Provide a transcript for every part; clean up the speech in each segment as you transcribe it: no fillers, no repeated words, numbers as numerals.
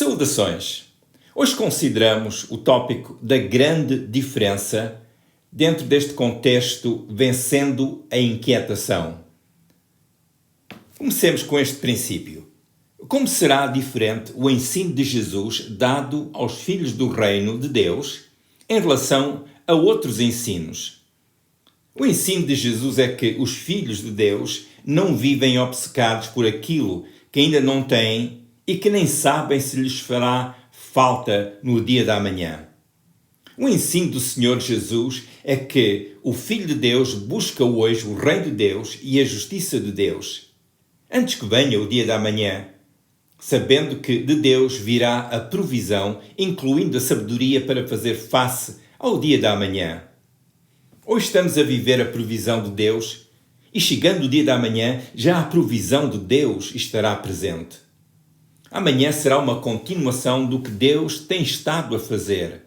Saudações! Hoje consideramos o tópico da grande diferença dentro deste contexto vencendo a inquietação. Comecemos com este princípio. Como será diferente o ensino de Jesus dado aos filhos do reino de Deus em relação a outros ensinos? O ensino de Jesus é que os filhos de Deus não vivem obcecados por aquilo que ainda não têm e que nem sabem se lhes fará falta no dia da manhã. O ensino do Senhor Jesus é que o Filho de Deus busca hoje o reino de Deus e a justiça de Deus, antes que venha o dia da manhã, sabendo que de Deus virá a provisão, incluindo a sabedoria para fazer face ao dia da manhã. Hoje estamos a viver a provisão de Deus e chegando o dia da manhã, já a provisão de Deus estará presente. Amanhã será uma continuação do que Deus tem estado a fazer.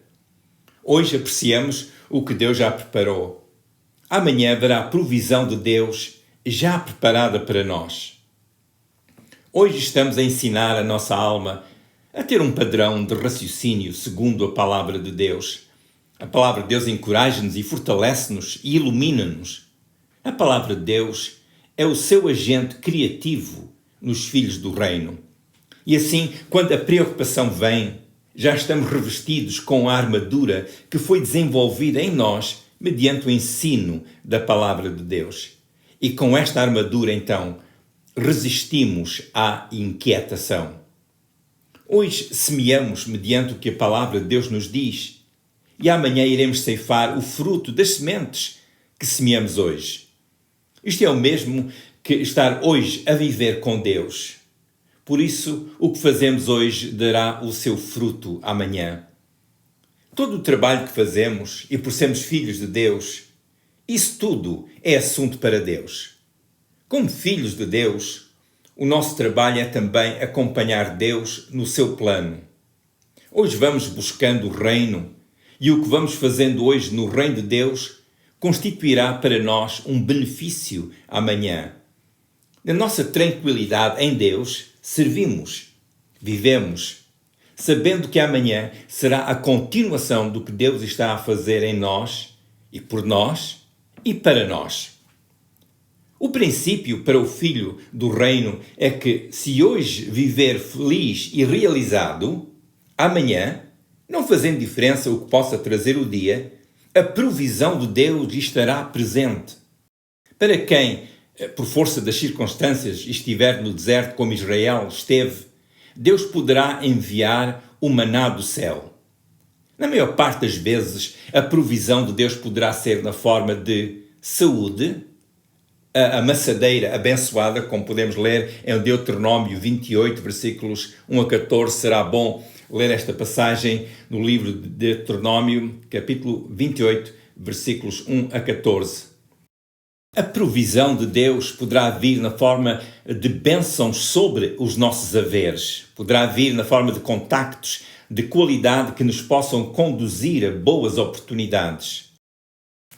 Hoje apreciamos o que Deus já preparou. Amanhã haverá a provisão de Deus já preparada para nós. Hoje estamos a ensinar a nossa alma a ter um padrão de raciocínio segundo a palavra de Deus. A palavra de Deus encoraja-nos e fortalece-nos e ilumina-nos. A palavra de Deus é o seu agente criativo nos filhos do reino. E assim, quando a preocupação vem, já estamos revestidos com a armadura que foi desenvolvida em nós mediante o ensino da palavra de Deus. E com esta armadura, então, resistimos à inquietação. Hoje semeamos mediante o que a palavra de Deus nos diz e amanhã iremos ceifar o fruto das sementes que semeamos hoje. Isto é o mesmo que estar hoje a viver com Deus. Por isso, o que fazemos hoje dará o seu fruto amanhã. Todo o trabalho que fazemos, e por sermos filhos de Deus, isso tudo é assunto para Deus. Como filhos de Deus, o nosso trabalho é também acompanhar Deus no seu plano. Hoje vamos buscando o reino, e o que vamos fazendo hoje no reino de Deus constituirá para nós um benefício amanhã. Na nossa tranquilidade em Deus, servimos, vivemos, sabendo que amanhã será a continuação do que Deus está a fazer em nós e por nós e para nós. O princípio para o filho do reino é que se hoje viver feliz e realizado, amanhã, não fazendo diferença o que possa trazer o dia, a provisão de Deus estará presente. Para quem por força das circunstâncias, estiver no deserto como Israel esteve, Deus poderá enviar o maná do céu. Na maior parte das vezes, a provisão de Deus poderá ser na forma de saúde, a amassadeira abençoada, como podemos ler em Deuteronômio 28, versículos 1 a 14. Será bom ler esta passagem no livro de Deuteronômio, capítulo 28, versículos 1 a 14. A provisão de Deus poderá vir na forma de bênçãos sobre os nossos haveres. Poderá vir na forma de contactos de qualidade que nos possam conduzir a boas oportunidades.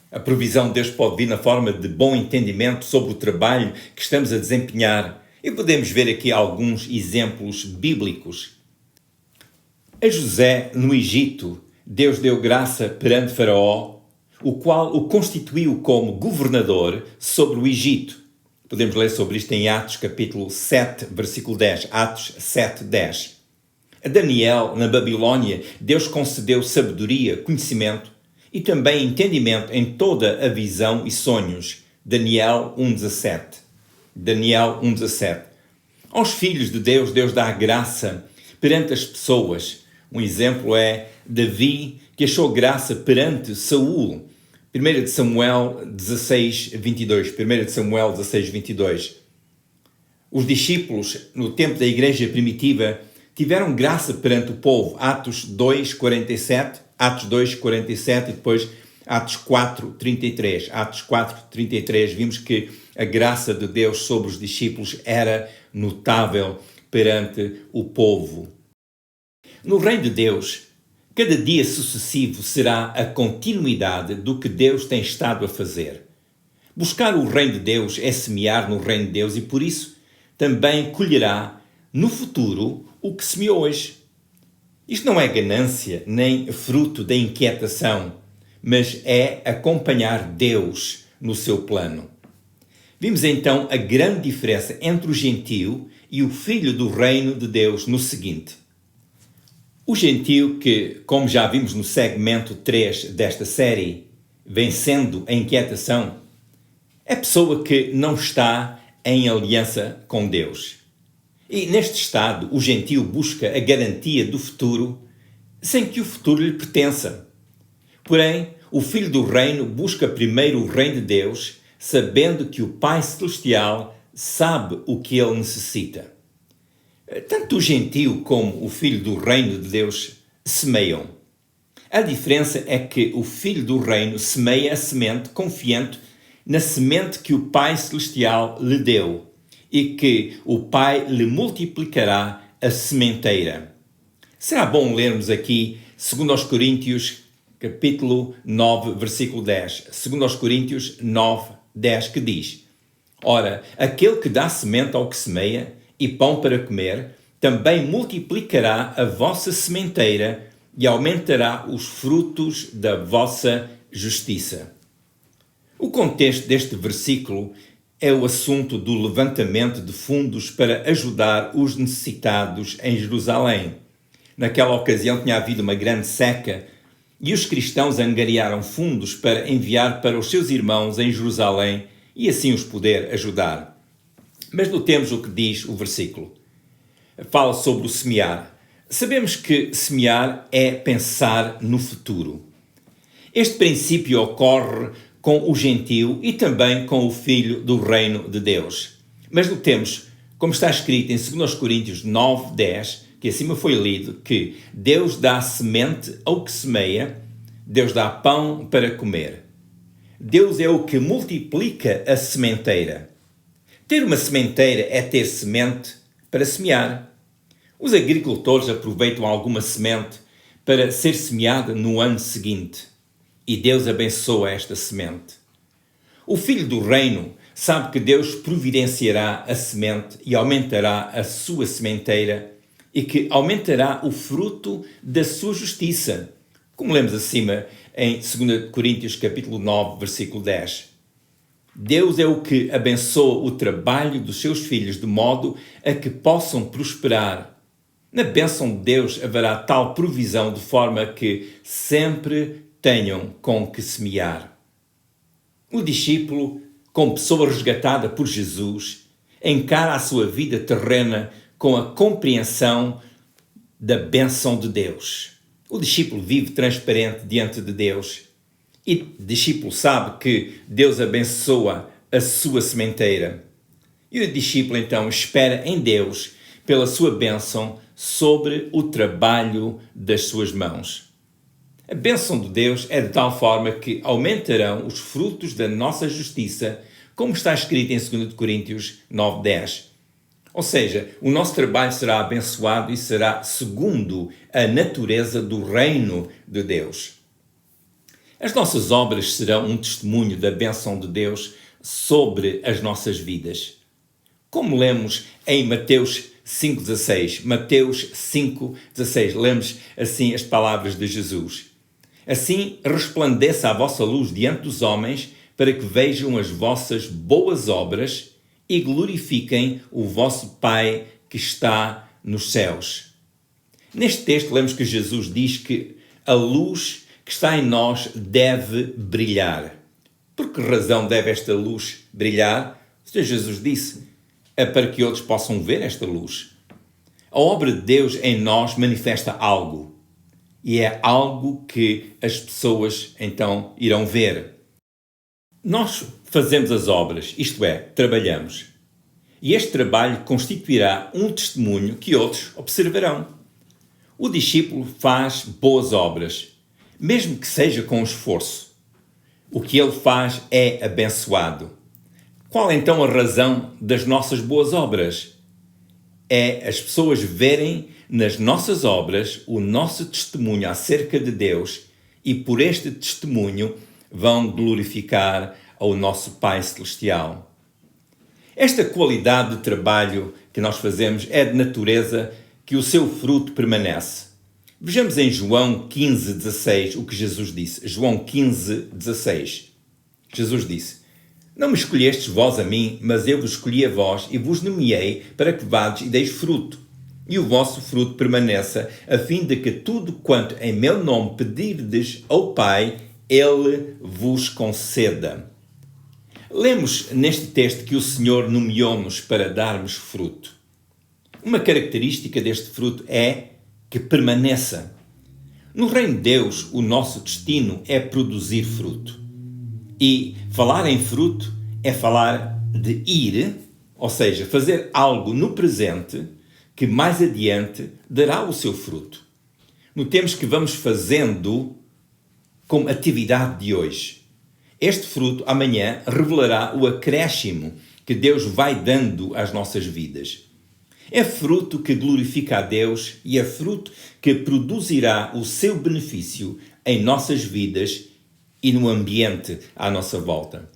A provisão de Deus pode vir na forma de bom entendimento sobre o trabalho que estamos a desempenhar. E podemos ver aqui alguns exemplos bíblicos. A José, no Egito, Deus deu graça perante Faraó, o qual o constituiu como governador sobre o Egito. Podemos ler sobre isto em Atos, capítulo 7, versículo 10. Atos 7, 10. A Daniel, na Babilônia, Deus concedeu sabedoria, conhecimento e também entendimento em toda a visão e sonhos. Daniel 1,17. Daniel 1,17. Aos filhos de Deus, Deus dá graça perante as pessoas. Um exemplo é Davi, que achou graça perante Saul. 1 Samuel 16, 22. 1 Samuel 16, 22. Os discípulos, no tempo da igreja primitiva, tiveram graça perante o povo. Atos 2, 47. Atos 2, 47 e depois Atos 4, 33. Atos 4, 33. Vimos que a graça de Deus sobre os discípulos era notável perante o povo. No reino de Deus, cada dia sucessivo será a continuidade do que Deus tem estado a fazer. Buscar o reino de Deus é semear no reino de Deus e por isso também colherá no futuro o que semeou hoje. Isto não é ganância nem fruto da inquietação, mas é acompanhar Deus no seu plano. Vimos então a grande diferença entre o gentio e o filho do reino de Deus no seguinte. O gentio que, como já vimos no segmento 3 desta série, vencendo a inquietação, é a pessoa que não está em aliança com Deus. E neste estado, o gentio busca a garantia do futuro sem que o futuro lhe pertença. Porém, o filho do reino busca primeiro o reino de Deus, sabendo que o Pai Celestial sabe o que ele necessita. Tanto o gentio como o filho do reino de Deus semeiam. A diferença é que o filho do reino semeia a semente confiante na semente que o Pai Celestial lhe deu e que o Pai lhe multiplicará a sementeira. Será bom lermos aqui 2 Coríntios capítulo 9, versículo 10. 2 Coríntios 9, 10, que diz: Ora, aquele que dá semente ao que semeia e pão para comer, também multiplicará a vossa sementeira e aumentará os frutos da vossa justiça. O contexto deste versículo é o assunto do levantamento de fundos para ajudar os necessitados em Jerusalém. Naquela ocasião tinha havido uma grande seca e os cristãos angariaram fundos para enviar para os seus irmãos em Jerusalém e assim os poder ajudar. Mas notemos o que diz o versículo. Fala sobre o semear. Sabemos que semear é pensar no futuro. Este princípio ocorre com o gentio e também com o filho do reino de Deus. Mas notemos, como está escrito em 2 Coríntios 9, 10, que acima foi lido, que Deus dá semente ao que semeia, Deus dá pão para comer. Deus é o que multiplica a sementeira. Ter uma sementeira é ter semente para semear. Os agricultores aproveitam alguma semente para ser semeada no ano seguinte. E Deus abençoa esta semente. O filho do reino sabe que Deus providenciará a semente e aumentará a sua sementeira e que aumentará o fruto da sua justiça, como lemos acima em 2 Coríntios capítulo 9, versículo 10. Deus é o que abençoa o trabalho dos seus filhos de modo a que possam prosperar. Na bênção de Deus haverá tal provisão de forma que sempre tenham com que semear. O discípulo, como pessoa resgatada por Jesus, encara a sua vida terrena com a compreensão da bênção de Deus. O discípulo vive transparente diante de Deus e o discípulo sabe que Deus abençoa a sua sementeira. E o discípulo então espera em Deus pela sua bênção sobre o trabalho das suas mãos. A bênção de Deus é de tal forma que aumentarão os frutos da nossa justiça, como está escrito em 2 Coríntios 9, 10. Ou seja, o nosso trabalho será abençoado e será segundo a natureza do reino de Deus. As nossas obras serão um testemunho da bênção de Deus sobre as nossas vidas. Como lemos em Mateus 5,16. Mateus 5,16. Lemos assim as palavras de Jesus. Assim resplandeça a vossa luz diante dos homens, para que vejam as vossas boas obras e glorifiquem o vosso Pai que está nos céus. Neste texto lemos que Jesus diz que a luz que está em nós deve brilhar. Por que razão deve esta luz brilhar? O Senhor Jesus disse, é para que outros possam ver esta luz. A obra de Deus em nós manifesta algo. E é algo que as pessoas então irão ver. Nós fazemos as obras, isto é, trabalhamos. E este trabalho constituirá um testemunho que outros observarão. O discípulo faz boas obras, mesmo que seja com esforço. O que ele faz é abençoado. Qual então a razão das nossas boas obras? É as pessoas verem nas nossas obras o nosso testemunho acerca de Deus e por este testemunho vão glorificar ao nosso Pai Celestial. Esta qualidade de trabalho que nós fazemos é de natureza que o seu fruto permanece. Vejamos em João 15:16 o que Jesus disse. João 15:16. Jesus disse: Não me escolhestes vós a mim, mas eu vos escolhi a vós e vos nomeei para que vades e deis fruto, e o vosso fruto permaneça, a fim de que tudo quanto em meu nome pedirdes ao Pai, Ele vos conceda. Lemos neste texto que o Senhor nomeou-nos para darmos fruto. Uma característica deste fruto é que permaneça. No reino de Deus, o nosso destino é produzir fruto. E falar em fruto é falar de ir, ou seja, fazer algo no presente que mais adiante dará o seu fruto. Notemos que vamos fazendo como atividade de hoje. Este fruto amanhã revelará o acréscimo que Deus vai dando às nossas vidas. É fruto que glorifica a Deus e é fruto que produzirá o seu benefício em nossas vidas e no ambiente à nossa volta.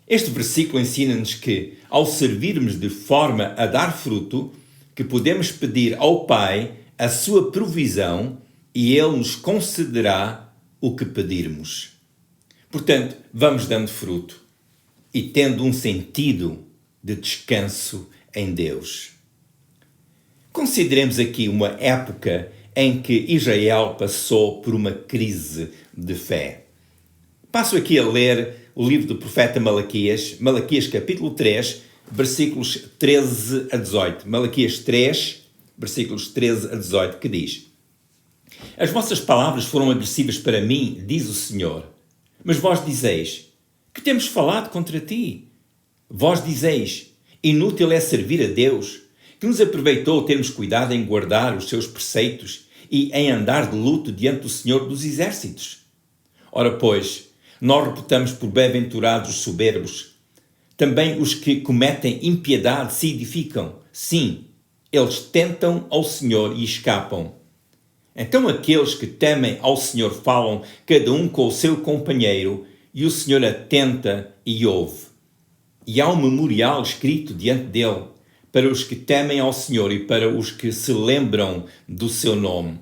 Este versículo ensina-nos que, ao servirmos de forma a dar fruto, que podemos pedir ao Pai a sua provisão e Ele nos concederá o que pedirmos. Portanto, vamos dando fruto e tendo um sentido de descanso em Deus. Consideremos aqui uma época em que Israel passou por uma crise de fé. Passo aqui a ler o livro do profeta Malaquias, Malaquias capítulo 3, versículos 13 a 18. Malaquias 3, versículos 13 a 18, que diz: As vossas palavras foram agressivas para mim, diz o Senhor. Mas vós dizeis: Que temos falado contra ti? Vós dizeis: Inútil é servir a Deus, que nos aproveitou termos cuidado em guardar os seus preceitos e em andar de luto diante do Senhor dos Exércitos. Ora, pois, nós reputamos por bem-aventurados os soberbos. Também os que cometem impiedade se edificam. Sim, eles tentam ao Senhor e escapam. Então aqueles que temem ao Senhor falam, cada um com o seu companheiro, e o Senhor atenta e ouve. E há um memorial escrito diante dele, para os que temem ao Senhor e para os que se lembram do seu nome.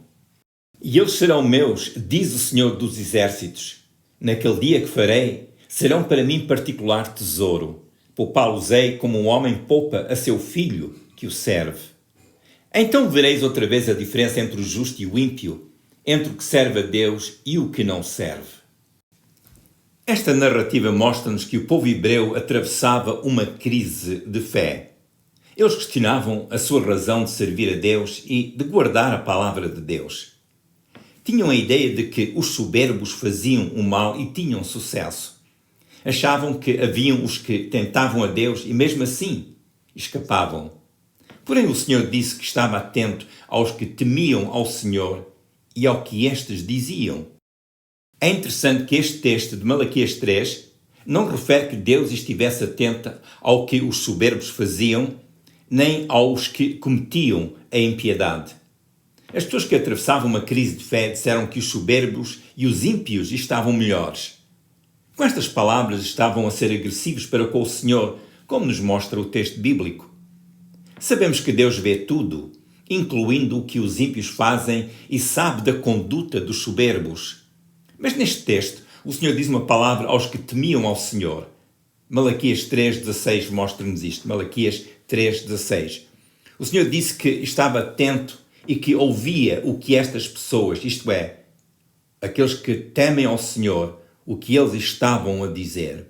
E eles serão meus, diz o Senhor dos Exércitos. Naquele dia que farei, serão para mim particular tesouro. Poupá-los-ei como um homem poupa a seu filho que o serve. Então vereis outra vez a diferença entre o justo e o ímpio, entre o que serve a Deus e o que não serve. Esta narrativa mostra-nos que o povo hebreu atravessava uma crise de fé. Eles questionavam a sua razão de servir a Deus e de guardar a palavra de Deus. Tinham a ideia de que os soberbos faziam o mal e tinham sucesso. Achavam que haviam os que tentavam a Deus e mesmo assim escapavam. Porém, o Senhor disse que estava atento aos que temiam ao Senhor e ao que estes diziam. É interessante que este texto de Malaquias 3 não refere que Deus estivesse atento ao que os soberbos faziam, nem aos que cometiam a impiedade. As pessoas que atravessavam uma crise de fé disseram que os soberbos e os ímpios estavam melhores. Com estas palavras estavam a ser agressivos para com o Senhor, como nos mostra o texto bíblico. Sabemos que Deus vê tudo, incluindo o que os ímpios fazem e sabe da conduta dos soberbos. Mas neste texto, o Senhor diz uma palavra aos que temiam ao Senhor. Malaquias 3,16 mostra-nos isto. Malaquias 3,16. O Senhor disse que estava atento e que ouvia o que estas pessoas, isto é, aqueles que temem ao Senhor, o que eles estavam a dizer.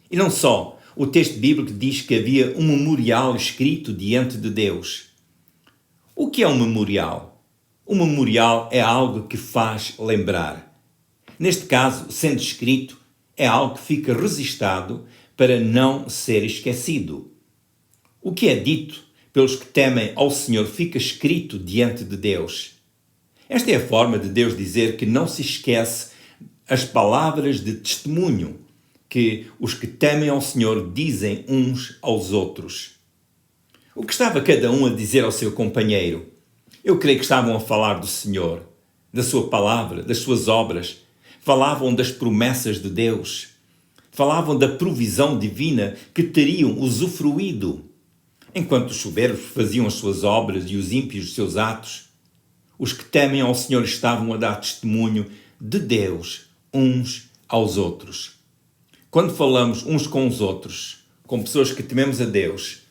E não só. O texto bíblico diz que havia um memorial escrito diante de Deus. O que é um memorial? Um memorial é algo que faz lembrar. Neste caso, sendo escrito, é algo que fica registado para não ser esquecido. O que é dito pelos que temem ao Senhor fica escrito diante de Deus. Esta é a forma de Deus dizer que não se esquece as palavras de testemunho que os que temem ao Senhor dizem uns aos outros. O que estava cada um a dizer ao seu companheiro? Eu creio que estavam a falar do Senhor, da sua palavra, das suas obras. Falavam das promessas de Deus. Falavam da provisão divina que teriam usufruído. Enquanto os soberbos faziam as suas obras e os ímpios os seus atos, Os que temem ao Senhor estavam a dar testemunho de Deus uns aos outros. Quando falamos uns com os outros, com pessoas que tememos a Deus,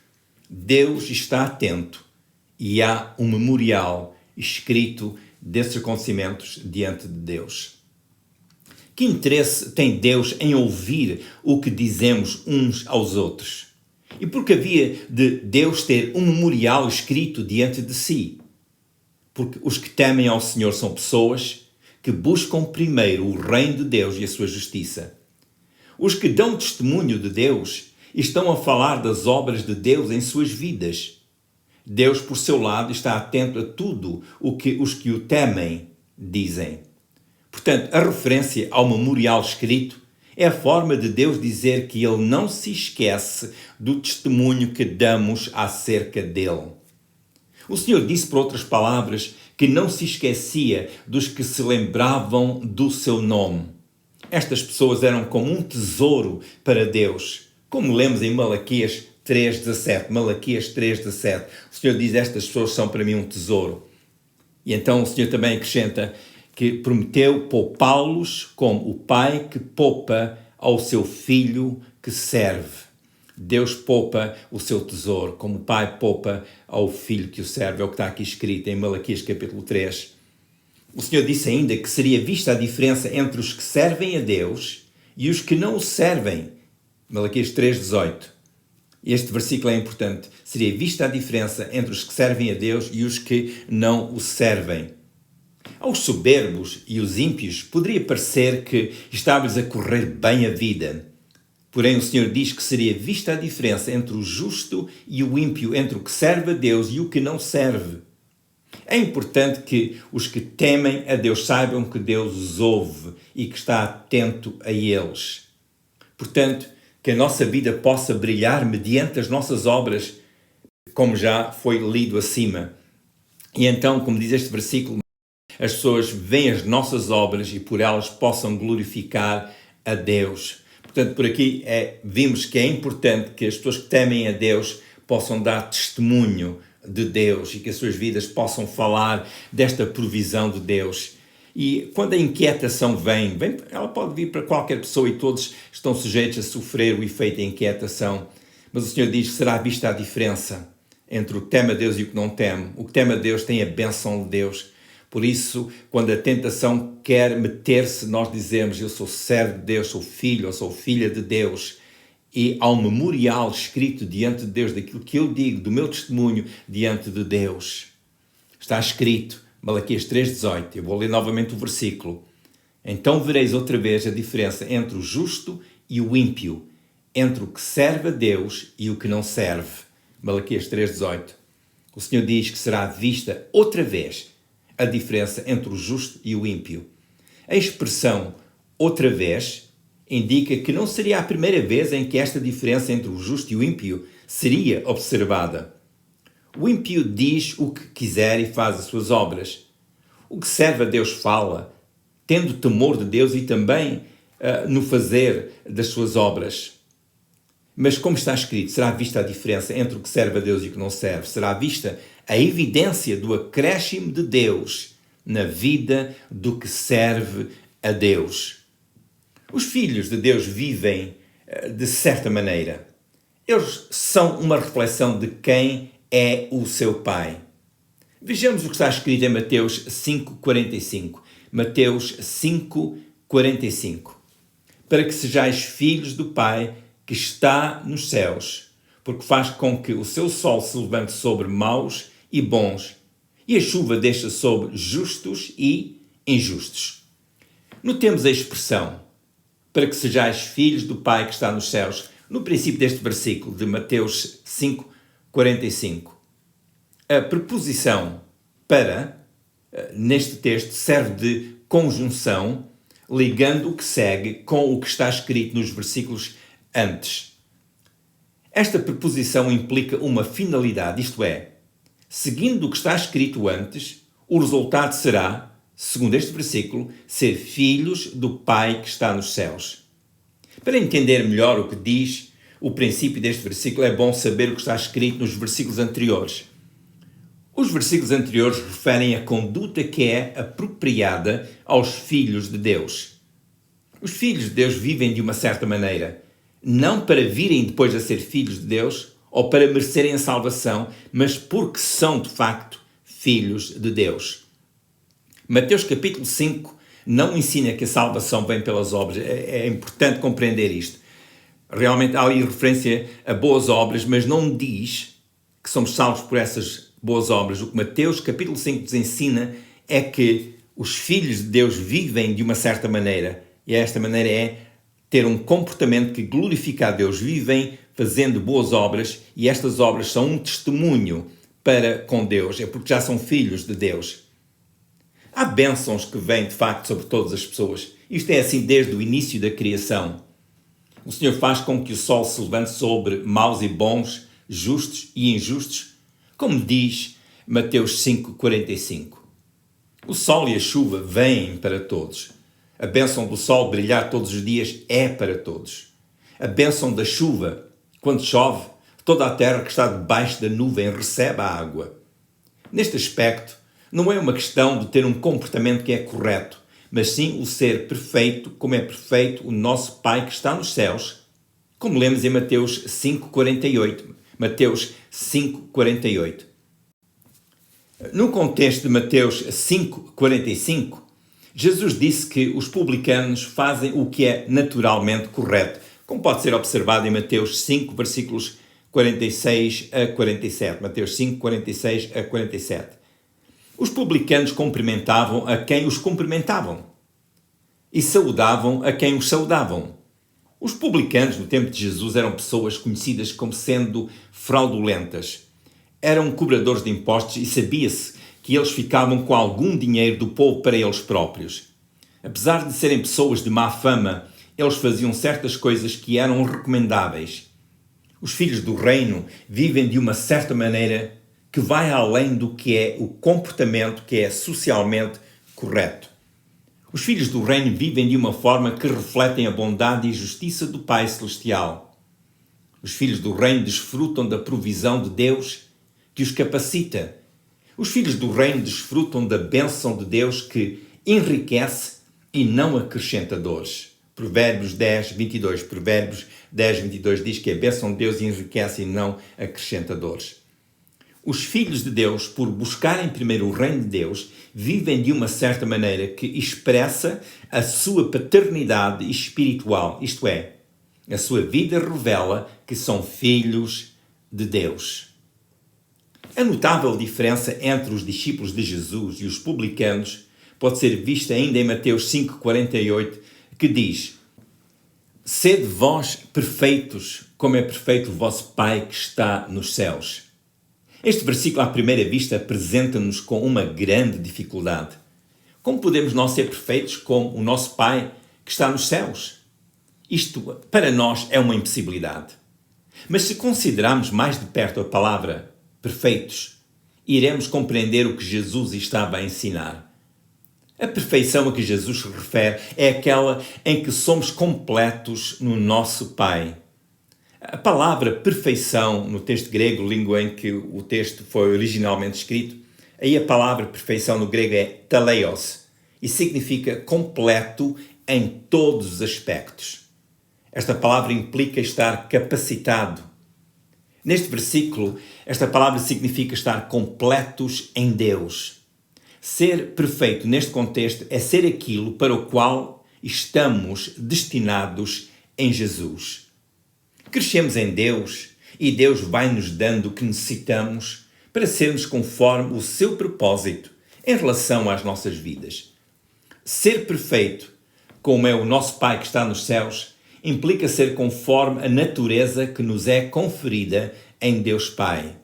Deus está atento e há um memorial escrito desses acontecimentos diante de Deus. Que interesse tem Deus em ouvir o que dizemos uns aos outros? E por que havia de Deus ter um memorial escrito diante de si? Porque os que temem ao Senhor são pessoas que buscam primeiro o reino de Deus e a sua justiça. Os que dão testemunho de Deus estão a falar das obras de Deus em suas vidas. Deus, por seu lado, está atento a tudo o que os que o temem dizem. Portanto, a referência ao memorial escrito é a forma de Deus dizer que Ele não se esquece do testemunho que damos acerca dele. O Senhor disse, por outras palavras, que não se esquecia dos que se lembravam do seu nome. Estas pessoas eram como um tesouro para Deus, como lemos em Malaquias 3,17. Malaquias 3,17. O Senhor diz, estas pessoas são para mim um tesouro. E então o Senhor também acrescenta que prometeu poupá-los como o pai que poupa ao seu filho que serve. Deus poupa o seu tesouro, como o pai poupa ao filho que o serve. É o que está aqui escrito em Malaquias capítulo 3. O Senhor disse ainda que seria vista a diferença entre os que servem a Deus e os que não o servem. Malaquias 3,18. Este versículo é importante. Seria vista a diferença entre os que servem a Deus e os que não o servem. Aos soberbos e os ímpios poderia parecer que estava-lhes a correr bem a vida. Porém, o Senhor diz que seria vista a diferença entre o justo e o ímpio, entre o que serve a Deus e o que não serve. É importante que os que temem a Deus saibam que Deus os ouve e que está atento a eles. Portanto, que a nossa vida possa brilhar mediante as nossas obras, como já foi lido acima. E então, como diz este versículo, as pessoas veem as nossas obras e por elas possam glorificar a Deus. Portanto, por aqui vimos que é importante que as pessoas que temem a Deus possam dar testemunho de Deus e que as suas vidas possam falar desta provisão de Deus. E quando a inquietação vem, ela pode vir para qualquer pessoa e todos estão sujeitos a sofrer o efeito da inquietação. Mas o Senhor diz que será vista a diferença entre o que teme a Deus e o que não teme. O que teme a Deus tem a bênção de Deus. Por isso, quando a tentação quer meter-se, nós dizemos, eu sou servo de Deus, sou filho ou sou filha de Deus. E há um memorial escrito diante de Deus daquilo que eu digo, do meu testemunho diante de Deus. Está escrito, Malaquias 3,18. Eu vou ler novamente o versículo. Então vereis outra vez a diferença entre o justo e o ímpio, entre o que serve a Deus e o que não serve. Malaquias 3,18. O Senhor diz que será vista outra vez a diferença entre o justo e o ímpio. A expressão outra vez indica que não seria a primeira vez em que esta diferença entre o justo e o ímpio seria observada. O ímpio diz o que quiser e faz as suas obras. O que serve a Deus fala, tendo temor de Deus e também no fazer das suas obras. Mas como está escrito, será vista a diferença entre o que serve a Deus e o que não serve. Será vista a evidência do acréscimo de Deus na vida do que serve a Deus. Os filhos de Deus vivem de certa maneira. Eles são uma reflexão de quem é o seu Pai. Vejamos o que está escrito em Mateus 5,45. Mateus 5,45. Para que sejais filhos do Pai que está nos céus, porque faz com que o seu sol se levante sobre maus e bons, e a chuva deixa sobre justos e injustos. Notemos a expressão, para que sejais filhos do Pai que está nos céus, no princípio deste versículo de Mateus 5,45. A preposição para, neste texto, serve de conjunção, ligando o que segue com o que está escrito nos versículos antes. Esta preposição implica uma finalidade, isto é, seguindo o que está escrito antes, o resultado será, segundo este versículo, ser filhos do Pai que está nos céus. Para entender melhor o que diz o princípio deste versículo, é bom saber o que está escrito nos versículos anteriores. Os versículos anteriores referem a conduta que é apropriada aos filhos de Deus. Os filhos de Deus vivem de uma certa maneira, não para virem depois a ser filhos de Deus ou para merecerem a salvação, mas porque são de facto filhos de Deus. Mateus capítulo 5 não ensina que a salvação vem pelas obras. É importante compreender isto. Realmente há ali referência a boas obras, mas não diz que somos salvos por essas boas obras. O que Mateus capítulo 5 nos ensina é que os filhos de Deus vivem de uma certa maneira, e esta maneira é ter um comportamento que glorifica a Deus. Vivem fazendo boas obras, e estas obras são um testemunho para com Deus, é porque já são filhos de Deus. Há bênçãos que vêm de facto sobre todas as pessoas. Isto é assim desde o início da criação. O Senhor faz com que o sol se levante sobre maus e bons, justos e injustos, como diz Mateus 5,45. O sol e a chuva vêm para todos. A bênção do sol brilhar todos os dias é para todos. A bênção da chuva, quando chove, toda a terra que está debaixo da nuvem recebe a água. Neste aspecto, não é uma questão de ter um comportamento que é correto, mas sim o ser perfeito, como é perfeito o nosso Pai que está nos céus, como lemos em Mateus 5,48. Mateus 5,48. No contexto de Mateus 5,45, Jesus disse que os publicanos fazem o que é naturalmente correto, como pode ser observado em Mateus 5, versículos 46 a 47. Mateus 5, 46 a 47. Os publicanos cumprimentavam a quem os cumprimentavam e saudavam a quem os saudavam. Os publicanos, no tempo de Jesus, eram pessoas conhecidas como sendo fraudulentas. Eram cobradores de impostos e sabia-se que eles ficavam com algum dinheiro do povo para eles próprios. Apesar de serem pessoas de má fama, eles faziam certas coisas que eram recomendáveis. Os filhos do reino vivem de uma certa maneira que vai além do que é o comportamento que é socialmente correto. Os filhos do reino vivem de uma forma que refletem a bondade e justiça do Pai Celestial. Os filhos do reino desfrutam da provisão de Deus que os capacita. Os filhos do reino desfrutam da bênção de Deus que enriquece e não acrescenta dores. Provérbios 10, 22. Provérbios 10, 22 diz que a bênção de Deus enriquece e não acrescenta dores. Os filhos de Deus, por buscarem primeiro o reino de Deus, vivem de uma certa maneira que expressa a sua paternidade espiritual, isto é, a sua vida revela que são filhos de Deus. A notável diferença entre os discípulos de Jesus e os publicanos pode ser vista ainda em Mateus 5,48, que diz: Sede vós perfeitos, como é perfeito o vosso Pai que está nos céus. Este versículo, à primeira vista, apresenta-nos com uma grande dificuldade. Como podemos nós ser perfeitos como o nosso Pai que está nos céus? Isto, para nós, é uma impossibilidade. Mas se considerarmos mais de perto a palavra perfeitos, iremos compreender o que Jesus estava a ensinar. A perfeição a que Jesus se refere é aquela em que somos completos no nosso Pai. A palavra perfeição, no texto grego, língua em que o texto foi originalmente escrito, aí a palavra perfeição no grego é teleios e significa completo em todos os aspectos. Esta palavra implica estar capacitado. Neste versículo, esta palavra significa estar completos em Deus. Ser perfeito neste contexto é ser aquilo para o qual estamos destinados em Jesus. Crescemos em Deus e Deus vai nos dando o que necessitamos para sermos conforme o seu propósito em relação às nossas vidas. Ser perfeito, como é o nosso Pai que está nos céus, implica ser conforme a natureza que nos é conferida em Deus Pai.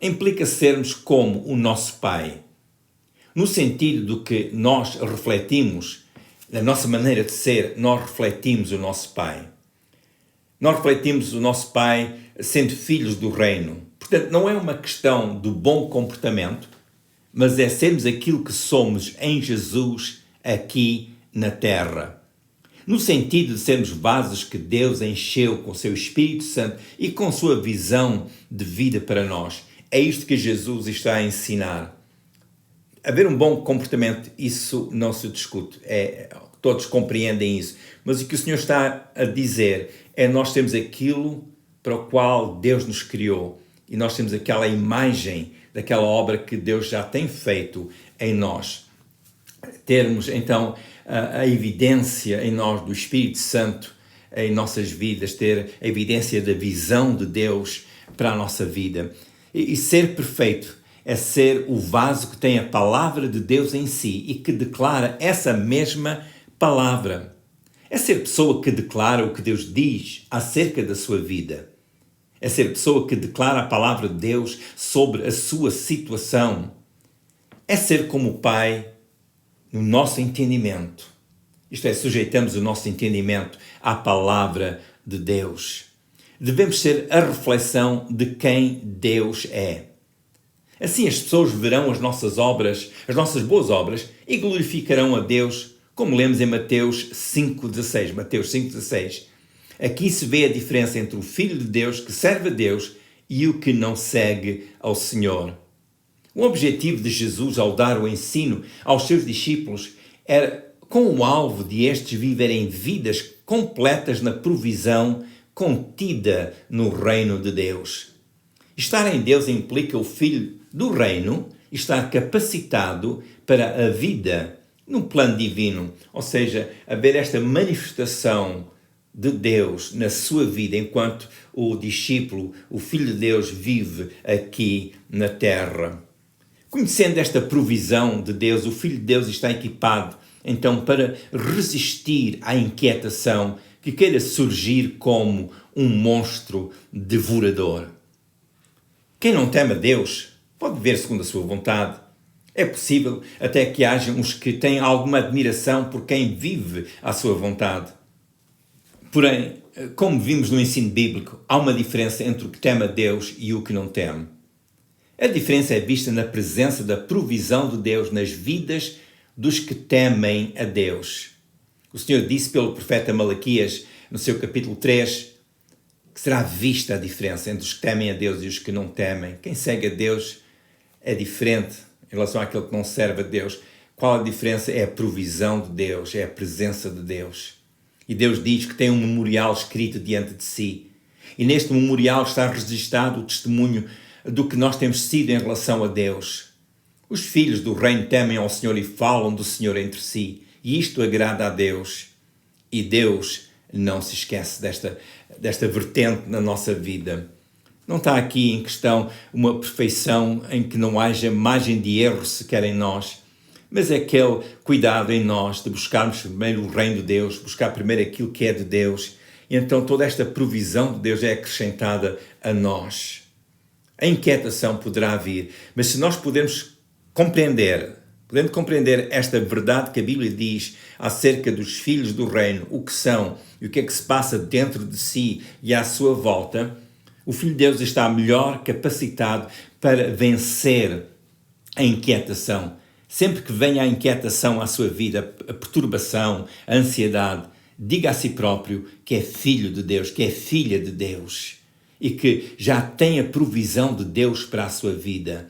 Implica sermos como o nosso Pai, no sentido do que nós refletimos, na nossa maneira de ser, nós refletimos o nosso Pai. Nós refletimos o nosso Pai sendo filhos do reino. Portanto, não é uma questão do bom comportamento, mas é sermos aquilo que somos em Jesus aqui na terra. No sentido de sermos vasos que Deus encheu com o seu Espírito Santo e com sua visão de vida para nós. É isto que Jesus está a ensinar. Haver um bom comportamento, isso não se discute. Todos compreendem isso. Mas o que o Senhor está a dizer é nós temos aquilo para o qual Deus nos criou. E nós temos aquela imagem daquela obra que Deus já tem feito em nós. Termos, então, a evidência em nós do Espírito Santo em nossas vidas, ter a evidência da visão de Deus para a nossa vida. E ser perfeito é ser o vaso que tem a palavra de Deus em si e que declara essa mesma palavra. É ser pessoa que declara o que Deus diz acerca da sua vida. É ser pessoa que declara a palavra de Deus sobre a sua situação. É ser como o Pai no nosso entendimento. Isto é, sujeitamos o nosso entendimento à palavra de Deus. Devemos ser a reflexão de quem Deus é. Assim as pessoas verão as nossas obras, as nossas boas obras, e glorificarão a Deus, como lemos em Mateus 5,16. Mateus 5,16. Aqui se vê a diferença entre o Filho de Deus que serve a Deus e o que não segue ao Senhor. O objetivo de Jesus ao dar o ensino aos seus discípulos era com o alvo de estes viverem vidas completas na provisão contida no reino de Deus. Estar em Deus implica o Filho do reino estar capacitado para a vida no plano divino, ou seja, haver esta manifestação de Deus na sua vida enquanto o discípulo, o Filho de Deus, vive aqui na terra. Conhecendo esta provisão de Deus, o Filho de Deus está equipado então para resistir à inquietação que queira surgir como um monstro devorador. Quem não teme a Deus pode viver segundo a sua vontade. É possível até que haja uns que têm alguma admiração por quem vive à sua vontade. Porém, como vimos no ensino bíblico, há uma diferença entre o que teme a Deus e o que não teme. A diferença é vista na presença da provisão de Deus nas vidas dos que temem a Deus. O Senhor disse pelo profeta Malaquias, no seu capítulo 3, que será vista a diferença entre os que temem a Deus e os que não temem. Quem segue a Deus é diferente em relação àquele que não serve a Deus. Qual a diferença? É a provisão de Deus, é a presença de Deus. E Deus diz que tem um memorial escrito diante de si. E neste memorial está registado o testemunho do que nós temos sido em relação a Deus. Os filhos do reino temem ao Senhor e falam do Senhor entre si. E isto agrada a Deus. E Deus não se esquece desta vertente na nossa vida. Não está aqui em questão uma perfeição em que não haja margem de erro sequer em nós, mas é aquele cuidado em nós de buscarmos primeiro o reino de Deus, buscar primeiro aquilo que é de Deus, e então toda esta provisão de Deus é acrescentada a nós. A inquietação poderá vir, mas se nós podemos compreender esta verdade que a Bíblia diz acerca dos filhos do reino, o que são e o que é que se passa dentro de si e à sua volta, o Filho de Deus está melhor capacitado para vencer a inquietação. Sempre que venha a inquietação à sua vida, a perturbação, a ansiedade, diga a si próprio que é filho de Deus, que é filha de Deus e que já tem a provisão de Deus para a sua vida.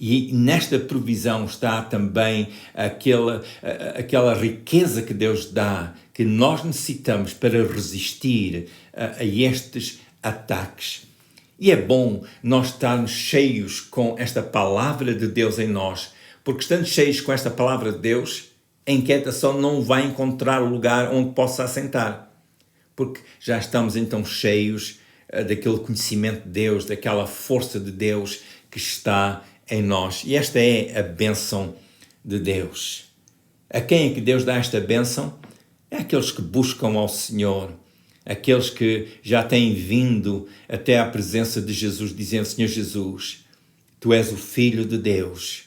E nesta provisão está também aquela riqueza que Deus dá, que nós necessitamos para resistir a estes ataques. E é bom nós estarmos cheios com esta palavra de Deus em nós, porque estando cheios com esta palavra de Deus, a inquietação não vai encontrar lugar onde possa assentar, porque já estamos então cheios daquele conhecimento de Deus, daquela força de Deus que está em nós. E esta é a bênção de Deus. A quem é que Deus dá esta bênção? É aqueles que buscam ao Senhor, aqueles que já têm vindo até à presença de Jesus, dizendo: Senhor Jesus, Tu és o Filho de Deus,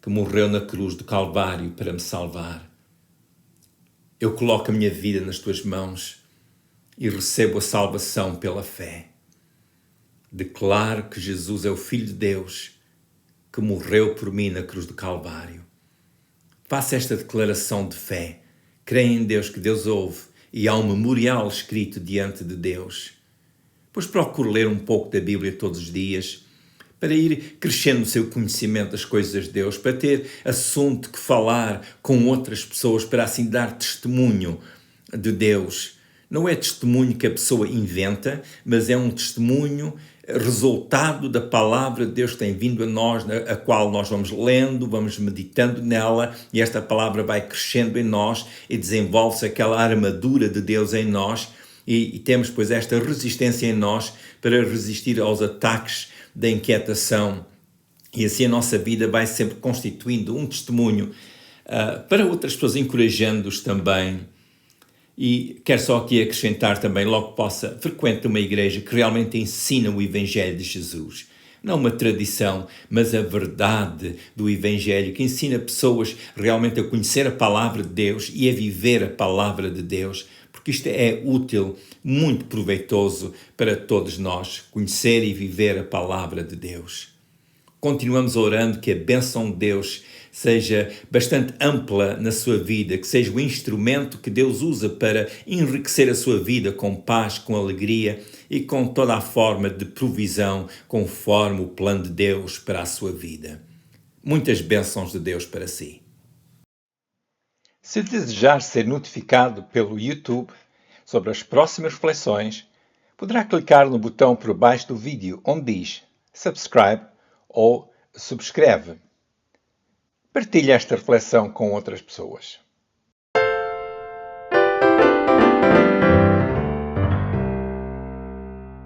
que morreu na cruz do Calvário para me salvar. Eu coloco a minha vida nas Tuas mãos e recebo a salvação pela fé. Declaro que Jesus é o Filho de Deus, que morreu por mim na cruz do Calvário. Faça esta declaração de fé. Creia em Deus, que Deus ouve, e há um memorial escrito diante de Deus. Pois procure ler um pouco da Bíblia todos os dias, para ir crescendo no seu conhecimento das coisas de Deus, para ter assunto que falar com outras pessoas, para assim dar testemunho de Deus. Não é testemunho que a pessoa inventa, mas é um testemunho resultado da palavra de Deus que tem vindo a nós, a qual nós vamos lendo, vamos meditando nela, e esta palavra vai crescendo em nós e desenvolve-se aquela armadura de Deus em nós, e temos, pois, esta resistência em nós para resistir aos ataques da inquietação, e assim a nossa vida vai sempre constituindo um testemunho para outras pessoas, encorajando-os também. E quero só aqui acrescentar também, logo que possa, frequente uma igreja que realmente ensina o Evangelho de Jesus. Não uma tradição, mas a verdade do Evangelho, que ensina pessoas realmente a conhecer a palavra de Deus e a viver a palavra de Deus, porque isto é útil, muito proveitoso para todos nós, conhecer e viver a palavra de Deus. Continuamos orando que a bênção de Deus seja bastante ampla na sua vida, que seja o instrumento que Deus usa para enriquecer a sua vida com paz, com alegria e com toda a forma de provisão conforme o plano de Deus para a sua vida. Muitas bênçãos de Deus para si. Se desejar ser notificado pelo YouTube sobre as próximas reflexões, poderá clicar no botão por baixo do vídeo onde diz Subscribe ou Subscreve. Partilhe esta reflexão com outras pessoas.